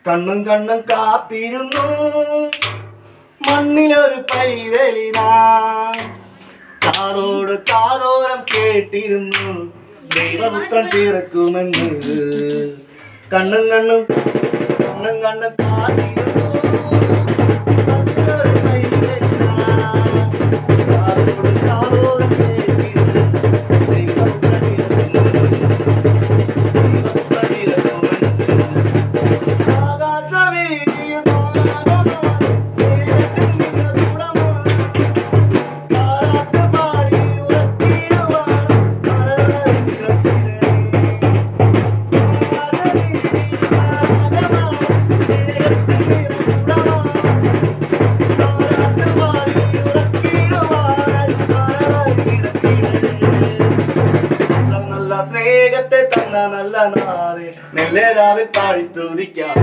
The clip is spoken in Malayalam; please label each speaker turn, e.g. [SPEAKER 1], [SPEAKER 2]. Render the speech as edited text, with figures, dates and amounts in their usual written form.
[SPEAKER 1] കണ്ണും കണ്ണും കാത്തിരുന്നു മണ്ണിലൊരു പൈതലിനാ, കാതോട് കാതോരം കേട്ടിരുന്നു ദൈവപുത്രൻ പിറക്കുമെന്ന്. കണ്ണും കണ്ണും കണ്ണും കണ്ണും കാത്തിരുന്നു മണ്ണിലൊരു പൈതലിനാ, കാതോട് കാതോരം കേട്ടിരുന്നു ദൈവപുത്രൻ പിറക്കുമെന്ന്. സ്നേഹത്തെ തന്ന നല്ല നാളെ നെല്ലേരാവിൽ പാടി സ്തുതിക്കാം.